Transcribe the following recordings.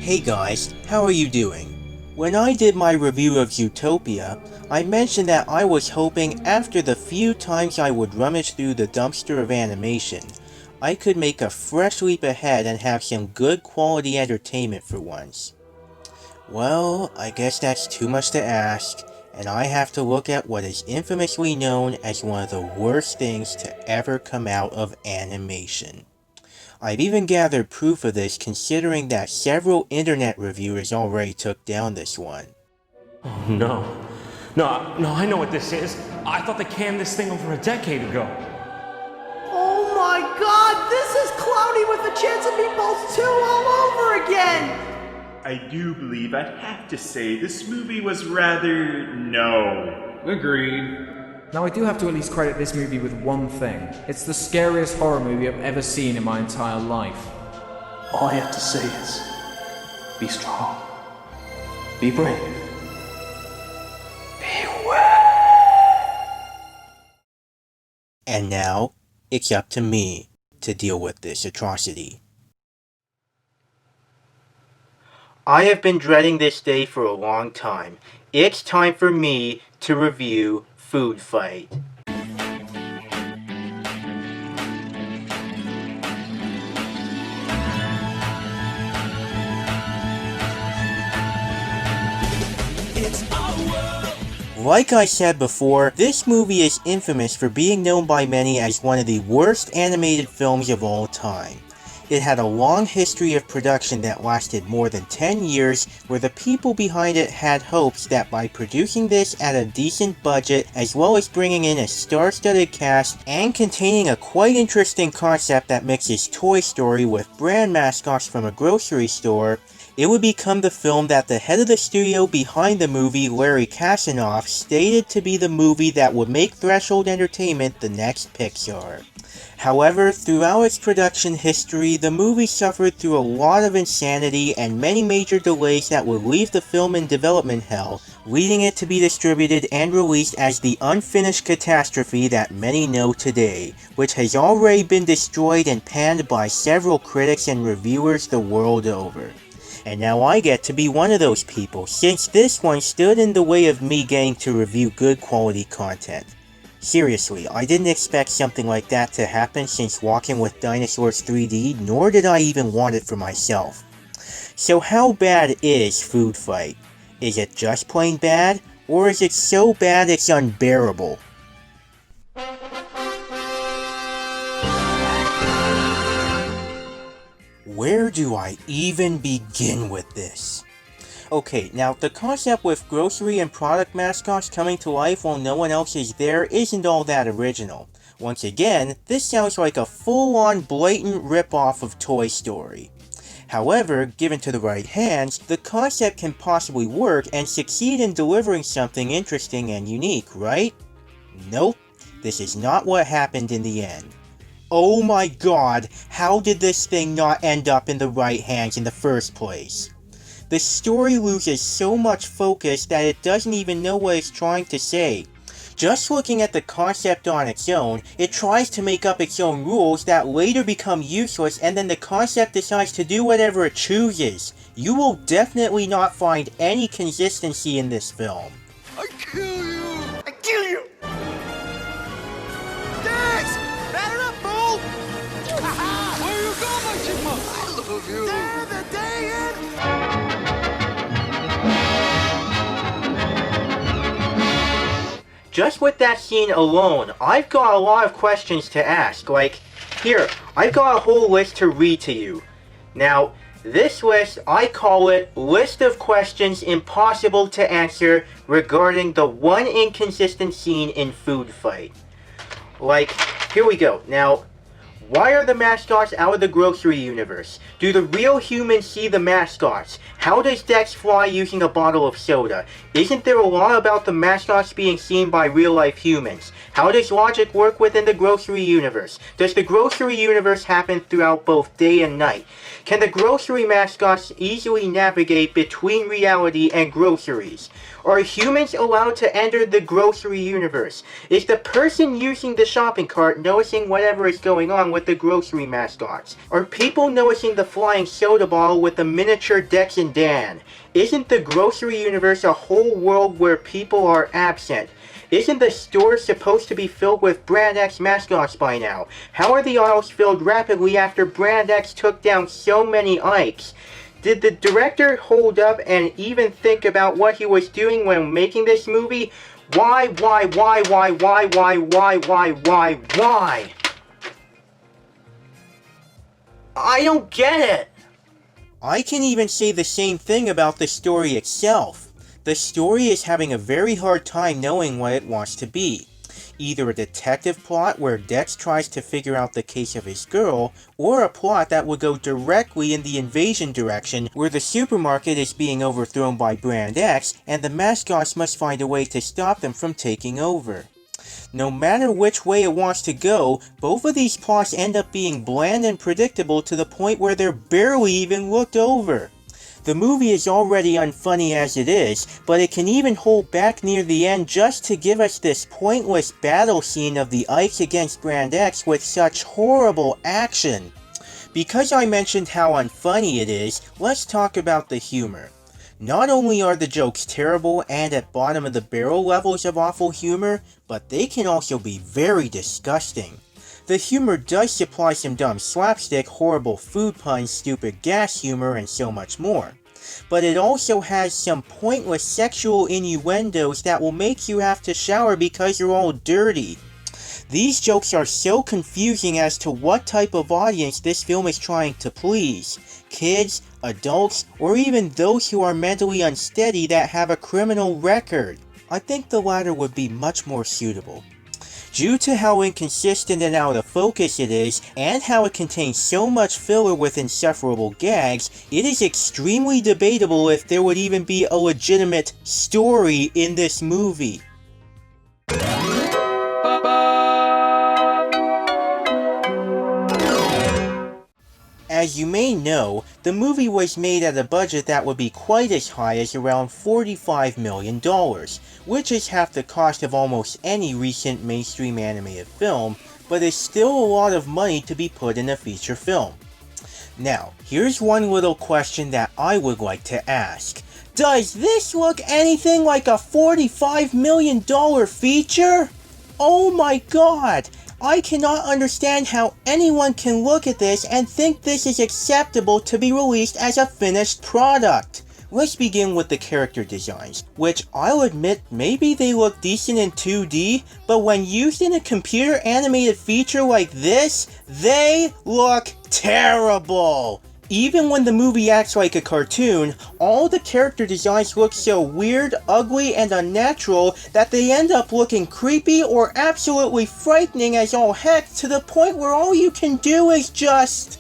Hey guys, how are you doing? When I did my review of Zootopia, I mentioned that I was hoping after the few times I would rummage through the dumpster of animation, I could make a fresh leap ahead and have some good quality entertainment for once. Well, I guess that's too much to ask, and I have to look at what is infamously known as one of the worst things to ever come out of animation. I've even gathered proof of this considering that several internet reviewers already took down this one. Oh no. No, I know what this is. I thought they canned this thing over a decade ago. Oh my god, this is Cloudy with a Chance of Meatballs 2 all over again! I do believe I'd have to say this movie was rather no. Agreed. Now I do have to at least credit this movie with one thing. It's the scariest horror movie I've ever seen in my entire life. All I have to say is, be strong. Be brave. And now, it's up to me to deal with this atrocity. I have been dreading this day for a long time. It's time for me to review Food Fight. Like I said before, this movie is infamous for being known by many as one of the worst animated films of all time. It had a long history of production that lasted more than 10 years, where the people behind it had hopes that by producing this at a decent budget, as well as bringing in a star-studded cast, and containing a quite interesting concept that mixes Toy Story with brand mascots from a grocery store, it would become the film that the head of the studio behind the movie, Larry Kasanoff, stated to be the movie that would make Threshold Entertainment the next Pixar. However, throughout its production history, the movie suffered through a lot of insanity and many major delays that would leave the film in development hell, leading it to be distributed and released as the unfinished catastrophe that many know today, which has already been destroyed and panned by several critics and reviewers the world over. And now I get to be one of those people, since this one stood in the way of me getting to review good quality content. Seriously, I didn't expect something like that to happen since Walking with Dinosaurs 3D, nor did I even want it for myself. So how bad is Food Fight? Is it just plain bad, or is it so bad it's unbearable? Where do I even begin with this? Okay, now the concept with grocery and product mascots coming to life while no one else is there isn't all that original. Once again, this sounds like a full-on blatant rip-off of Toy Story. However, given to the right hands, the concept can possibly work and succeed in delivering something interesting and unique, right? Nope, this is not what happened in the end. Oh my god, how did this thing not end up in the right hands in the first place? The story loses so much focus that it doesn't even know what it's trying to say. Just looking at the concept on its own, it tries to make up its own rules that later become useless, and then the concept decides to do whatever it chooses. You will definitely not find any consistency in this film. I kill you! I kill you! Thanks! Batter up, fool! Where you go, my chipmunk? I love you! There the day ends! Just with that scene alone, I've got a lot of questions to ask, like, here, I've got a whole list to read to you. Now, this list, I call it List of Questions Impossible to Answer Regarding the One Inconsistent Scene in Food Fight. Like, here we go. Now, why are the mascots out of the grocery universe? Do the real humans see the mascots? How does Dex fly using a bottle of soda? Isn't there a law about the mascots being seen by real-life humans? How does logic work within the grocery universe? Does the grocery universe happen throughout both day and night? Can the grocery mascots easily navigate between reality and groceries? Are humans allowed to enter the grocery universe? Is the person using the shopping cart noticing whatever is going on with with the grocery mascots? Are people noticing the flying soda bottle with the miniature Dex and Dan? Isn't the grocery universe a whole world where people are absent? Isn't the store supposed to be filled with Brand X mascots by now? How are the aisles filled rapidly after Brand X took down so many Ikes? Did the director hold up and even think about what he was doing when making this movie? Why? I don't get it! I can even say the same thing about the story itself. The story is having a very hard time knowing what it wants to be. Either a detective plot where Dex tries to figure out the case of his girl, or a plot that would go directly in the invasion direction where the supermarket is being overthrown by Brand X and the mascots must find a way to stop them from taking over. No matter which way it wants to go, both of these plots end up being bland and predictable to the point where they're barely even looked over. The movie is already unfunny as it is, but it can even hold back near the end just to give us this pointless battle scene of the Ikes against Brand X with such horrible action. Because I mentioned how unfunny it is, let's talk about the humor. Not only are the jokes terrible and at bottom of the barrel levels of awful humor, but they can also be very disgusting. The humor does supply some dumb slapstick, horrible food puns, stupid gas humor, and so much more. But it also has some pointless sexual innuendos that will make you have to shower because you're all dirty. These jokes are so confusing as to what type of audience this film is trying to please. Kids, adults, or even those who are mentally unsteady that have a criminal record. I think the latter would be much more suitable. Due to how inconsistent and out of focus it is, and how it contains so much filler with insufferable gags, it is extremely debatable if there would even be a legitimate story in this movie. As you may know, the movie was made at a budget that would be quite as high as around $45 million, which is half the cost of almost any recent mainstream animated film, but is still a lot of money to be put in a feature film. Now, here's one little question that I would like to ask. Does this look anything like a $45 million feature? Oh my god! I cannot understand how anyone can look at this and think this is acceptable to be released as a finished product. Let's begin with the character designs, which I'll admit maybe they look decent in 2D, but when used in a computer animated feature like this, they look terrible! Even when the movie acts like a cartoon, all the character designs look so weird, ugly, and unnatural that they end up looking creepy or absolutely frightening as all heck to the point where all you can do is just...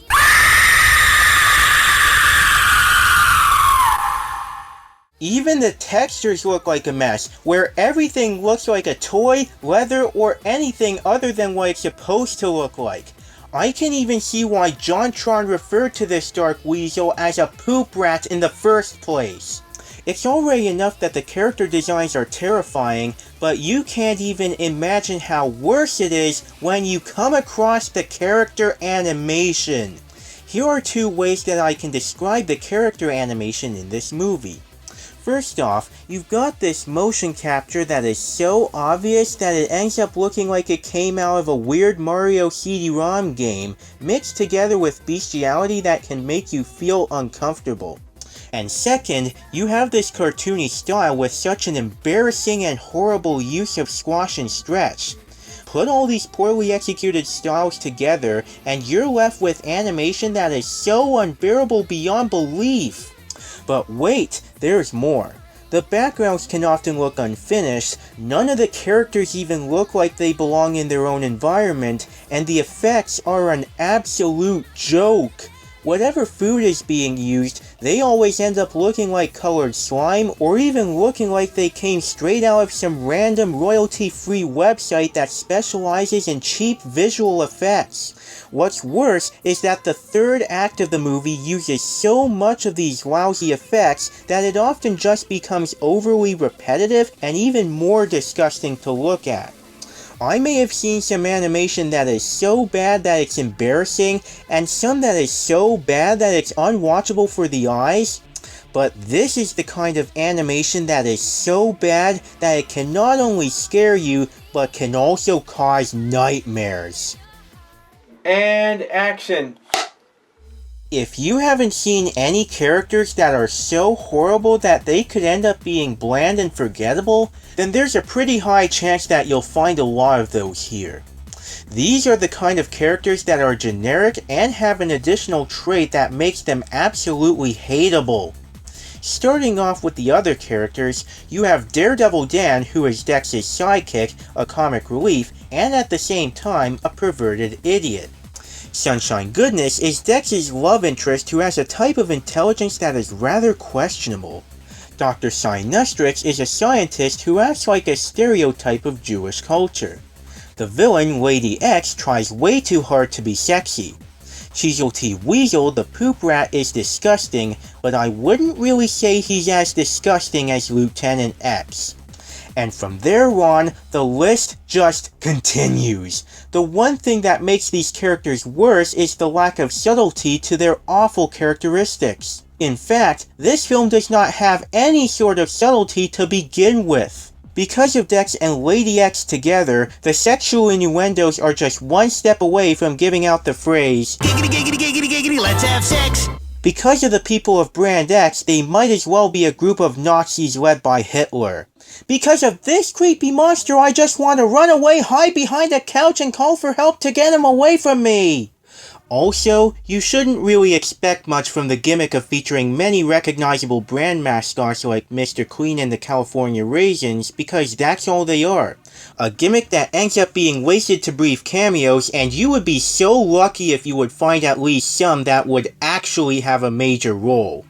Even the textures look like a mess, where everything looks like a toy, leather, or anything other than what it's supposed to look like. I can even see why JonTron referred to this Dark Weasel as a poop rat in the first place. It's already enough that the character designs are terrifying, but you can't even imagine how worse it is when you come across the character animation. Here are two ways that I can describe the character animation in this movie. First off, you've got this motion capture that is so obvious that it ends up looking like it came out of a weird Mario CD-ROM game, mixed together with bestiality that can make you feel uncomfortable. And second, you have this cartoony style with such an embarrassing and horrible use of squash and stretch. Put all these poorly executed styles together, and you're left with animation that is so unbearable beyond belief. But wait, there's more. The backgrounds can often look unfinished, none of the characters even look like they belong in their own environment, and the effects are an absolute joke. Whatever food is being used, they always end up looking like colored slime, or even looking like they came straight out of some random royalty-free website that specializes in cheap visual effects. What's worse is that the third act of the movie uses so much of these lousy effects that it often just becomes overly repetitive and even more disgusting to look at. I may have seen some animation that is so bad that it's embarrassing, and some that is so bad that it's unwatchable for the eyes, but this is the kind of animation that is so bad that it can not only scare you, but can also cause nightmares. And action. If you haven't seen any characters that are so horrible that they could end up being bland and forgettable, then there's a pretty high chance that you'll find a lot of those here. These are the kind of characters that are generic and have an additional trait that makes them absolutely hateable. Starting off with the other characters, you have Daredevil Dan, who is Dex's sidekick, a comic relief, and at the same time, a perverted idiot. Sunshine Goodness is Dex's love interest who has a type of intelligence that is rather questionable. Dr. Sinustrix is a scientist who acts like a stereotype of Jewish culture. The villain, Lady X, tries way too hard to be sexy. Cheezel T. Weasel, the poop rat, is disgusting, but I wouldn't really say he's as disgusting as Lieutenant X. And from there on, the list just continues. The one thing that makes these characters worse is the lack of subtlety to their awful characteristics. In fact, this film does not have any sort of subtlety to begin with. Because of Dex and Lady X together, the sexual innuendos are just one step away from giving out the phrase, "Giggity giggity giggity giggity, let's have sex." Because of the people of Brand X, they might as well be a group of Nazis led by Hitler. Because of this creepy monster, I just want to run away, hide behind a couch, and call for help to get him away from me. Also, you shouldn't really expect much from the gimmick of featuring many recognizable brand mascots like Mr. Clean and the California Raisins, because that's all they are. A gimmick that ends up being wasted to brief cameos, and you would be so lucky if you would find at least some that would actually have a major role.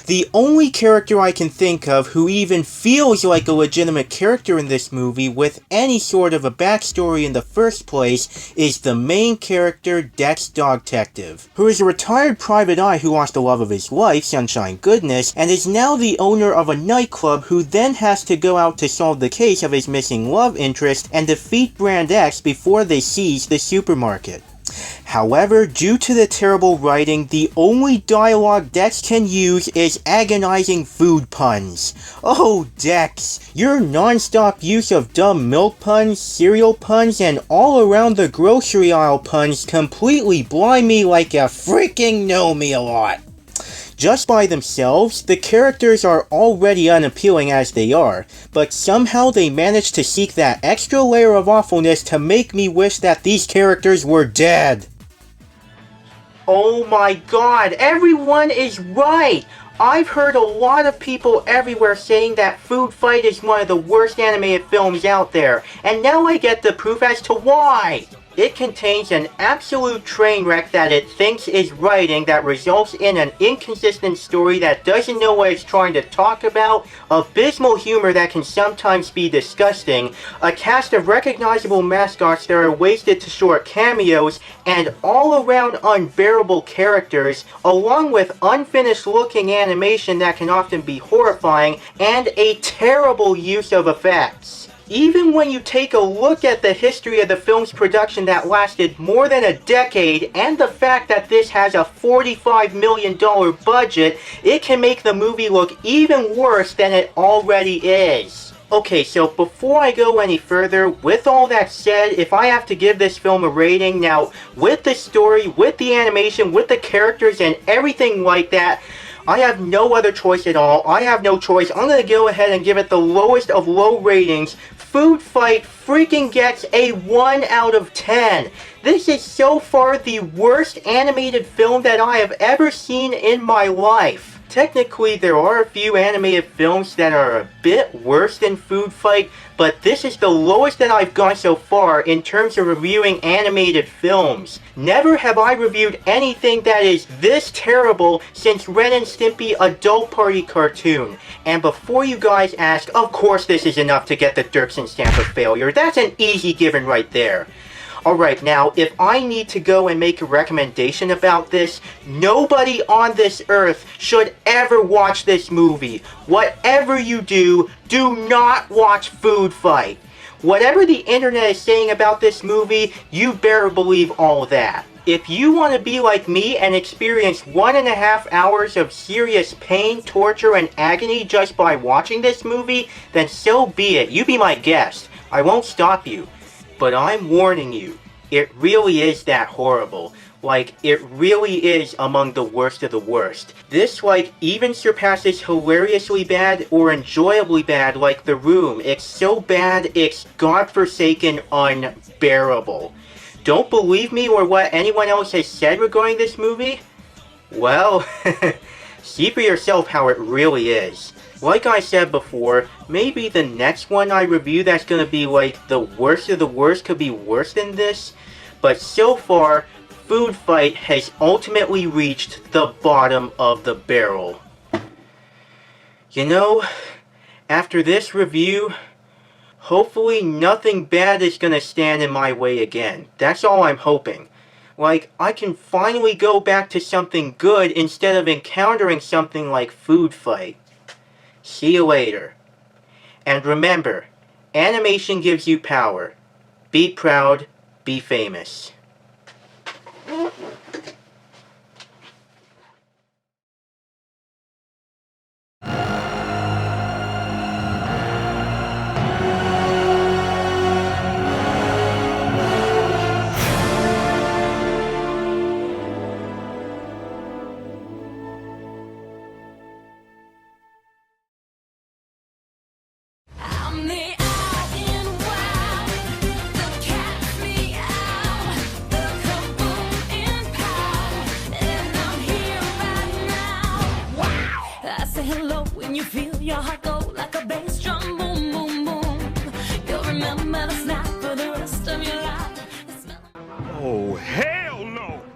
The only character I can think of who even feels like a legitimate character in this movie with any sort of a backstory in the first place is the main character, Dex Dogtective, who is a retired private eye who lost the love of his life, Sunshine Goodness, and is now the owner of a nightclub who then has to go out to solve the case of his missing love interest and defeat Brand X before they seize the supermarket. However, due to the terrible writing, the only dialogue Dex can use is agonizing food puns. Oh, Dex, your non-stop use of dumb milk puns, cereal puns, and all around the grocery aisle puns completely blind me like a freaking know-me-a-lot. Just by themselves, the characters are already unappealing as they are, but somehow they manage to seek that extra layer of awfulness to make me wish that these characters were dead. Oh my god, everyone is right! I've heard a lot of people everywhere saying that Food Fight is one of the worst animated films out there, and now I get the proof as to why! It contains an absolute train wreck that it thinks is writing that results in an inconsistent story that doesn't know what it's trying to talk about, abysmal humor that can sometimes be disgusting, a cast of recognizable mascots that are wasted to short cameos, and all-around unbearable characters, along with unfinished-looking animation that can often be horrifying, and a terrible use of effects. Even when you take a look at the history of the film's production that lasted more than a decade, and the fact that this has a $45 million budget, it can make the movie look even worse than it already is. Okay, so before I go any further, with all that said, if I have to give this film a rating, now, with the story, with the animation, with the characters, and everything like that, I have no other choice at all. I have no choice. I'm going to go ahead and give it the lowest of low ratings. Food Fight freaking gets a 1 out of 10. This is so far the worst animated film that I have ever seen in my life. Technically, there are a few animated films that are a bit worse than Food Fight, but this is the lowest that I've gone so far in terms of reviewing animated films. Never have I reviewed anything that is this terrible since Ren and Stimpy Adult Party cartoon. And before you guys ask, of course this is enough to get the Dirksen stamp of failure. That's an easy given right there. Alright, now, if I need to go and make a recommendation about this, nobody on this earth should ever watch this movie. Whatever you do, do not watch Food Fight. Whatever the internet is saying about this movie, you better believe all that. If you want to be like me and experience 1.5 hours of serious pain, torture, and agony just by watching this movie, then so be it. You be my guest. I won't stop you. But I'm warning you, it really is that horrible. Like, it really is among the worst of the worst. This, like, even surpasses hilariously bad or enjoyably bad like The Room. It's so bad, it's godforsaken unbearable. Don't believe me or what anyone else has said regarding this movie? Well, see for yourself how it really is. Like I said before, maybe the next one I review that's gonna be like the worst of the worst could be worse than this, but so far, Food Fight has ultimately reached the bottom of the barrel. You know, after this review, hopefully nothing bad is gonna stand in my way again. That's all I'm hoping. Like, I can finally go back to something good instead of encountering something like Food Fight. See you later. And remember, animation gives you power. Be proud, be famous. I'm the eye in wow, the cat's meow, the kaboom in pow, and I'm here right now. Wow! I say hello when you feel your heart go like a bass drum, boom, boom, boom. You'll remember the snap for the rest of your life. Oh, hey!